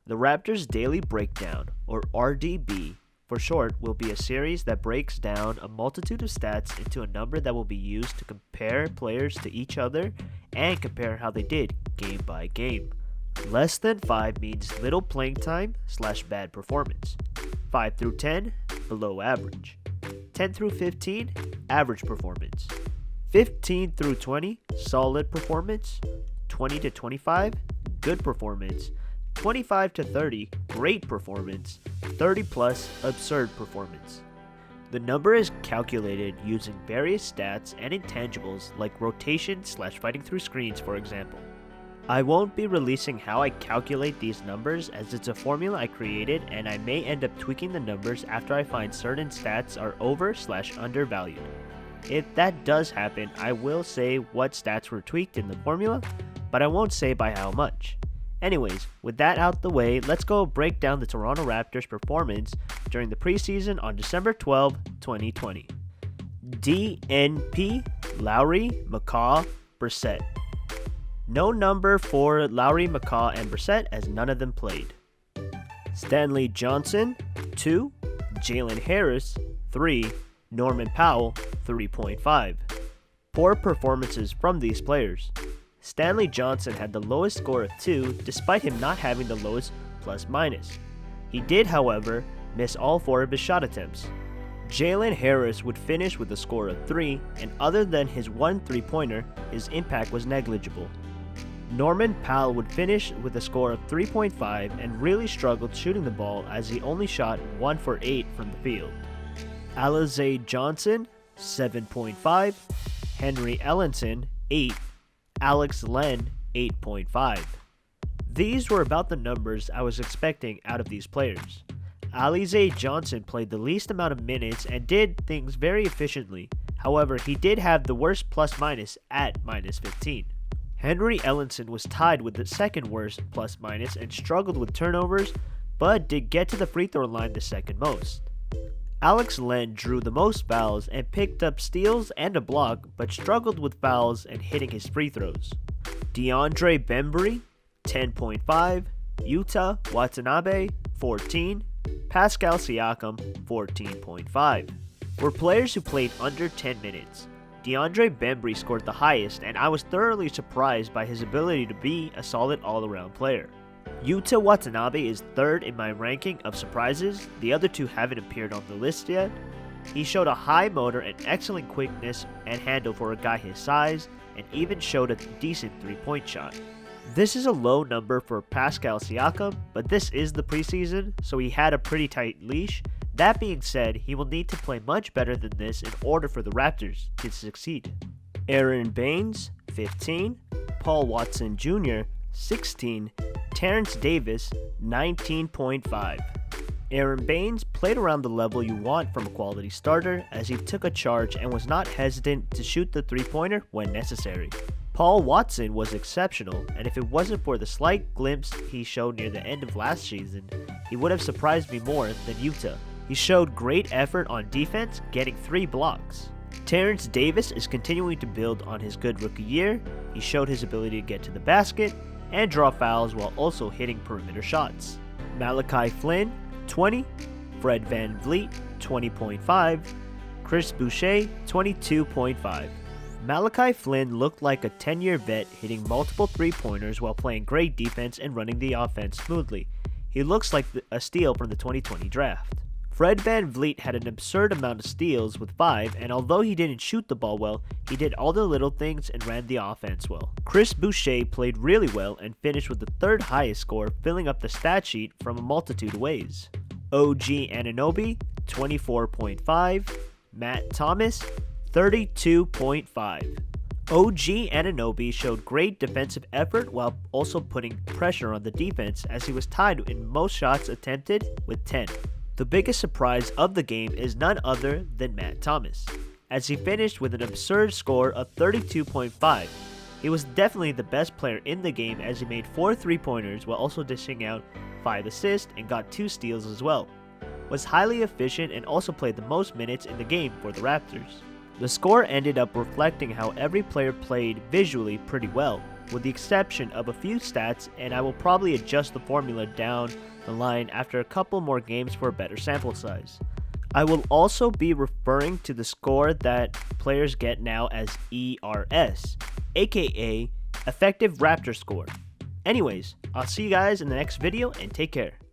The Raptors Daily Breakdown, or RDB for short, will be a series that breaks down a multitude of stats into a number that will be used to compare players to each other and compare how they did game by game. Less than 5 means little playing time / bad performance. 5 through 10, below average. 10 through 15, average performance. 15 through 20, solid performance. 20 to 25, good performance. 25 to 30, great performance. 30 plus, absurd performance. The number is calculated using various stats and intangibles like rotation / fighting through screens, for example. I won't be releasing how I calculate these numbers as it's a formula I created, and I may end up tweaking the numbers after I find certain stats are over / undervalued. If that does happen, I will say what stats were tweaked in the formula, but I won't say by how much. Anyways, with that out the way, let's go break down the Toronto Raptors' performance during the preseason on December 12, 2020. DNP, Lowry, McCaw, Brissett. No number for Lowry, McCaw, and Brissett as none of them played. Stanley Johnson, 2. Jalen Harris, 3. Norman Powell, 3.5. Poor performances from these players. Stanley Johnson had the lowest score of 2 despite him not having the lowest plus-minus. He did, however, miss all 4 of his shot attempts. Jalen Harris would finish with a score of 3, and other than his 1 3-pointer, his impact was negligible. Norman Powell would finish with a score of 3.5 and really struggled shooting the ball as he only shot 1 for 8 from the field. Alize Johnson, 7.5, Henry Ellenson, 8, Alex Len, 8.5. These were about the numbers I was expecting out of these players. Alize Johnson played the least amount of minutes and did things very efficiently. However, he did have the worst plus-minus at -15. Henry Ellenson was tied with the second worst plus-minus and struggled with turnovers, but did get to the free throw line the second most. Alex Len drew the most fouls and picked up steals and a block, but struggled with fouls and hitting his free throws. DeAndre Bembry, 10.5, Yuta Watanabe, 14, Pascal Siakam, 14.5. Were players who played under 10 minutes. DeAndre Bembry scored the highest, and I was thoroughly surprised by his ability to be a solid all-around player. Yuta Watanabe is 3rd in my ranking of surprises. The other 2 haven't appeared on the list yet. He showed a high motor and excellent quickness and handle for a guy his size, and even showed a decent 3-point shot. This is a low number for Pascal Siakam, but this is the preseason, so he had a pretty tight leash. That being said, he will need to play much better than this in order for the Raptors to succeed. Aaron Baines, 15, Paul Watson Jr., 16, Terrence Davis, 19.5. Aaron Baines played around the level you want from a quality starter as he took a charge and was not hesitant to shoot the 3-pointer when necessary. Paul Watson was exceptional, and if it wasn't for the slight glimpse he showed near the end of last season, he would have surprised me more than Yuta. He showed great effort on defense, getting 3 blocks. Terrence Davis is continuing to build on his good rookie year. He showed his ability to get to the basket and draw fouls while also hitting perimeter shots. Malachi Flynn, 20, Fred VanVleet, 20.5, Chris Boucher, 22.5. Malachi Flynn looked like a 10-year vet hitting multiple 3-pointers while playing great defense and running the offense smoothly. He looks like a steal from the 2020 draft. Fred VanVleet had an absurd amount of steals with 5, and although he didn't shoot the ball well, he did all the little things and ran the offense well. Chris Boucher played really well and finished with the 3rd highest score, filling up the stat sheet from a multitude of ways. OG Anunoby, 24.5, Matt Thomas, 32.5. OG Anunoby showed great defensive effort while also putting pressure on the defense as he was tied in most shots attempted with 10. The biggest surprise of the game is none other than Matt Thomas, as he finished with an absurd score of 32.5. He was definitely the best player in the game as he made 4 3-pointers while also dishing out 5 assists and got 2 steals as well. Was highly efficient and also played the most minutes in the game for the Raptors. The score ended up reflecting how every player played visually pretty well. with the exception of a few stats, and I will probably adjust the formula down the line after a couple more games for a better sample size. I will also be referring to the score that players get now as ERS, aka Effective Raptor Score. Anyways, I'll see you guys in the next video and take care.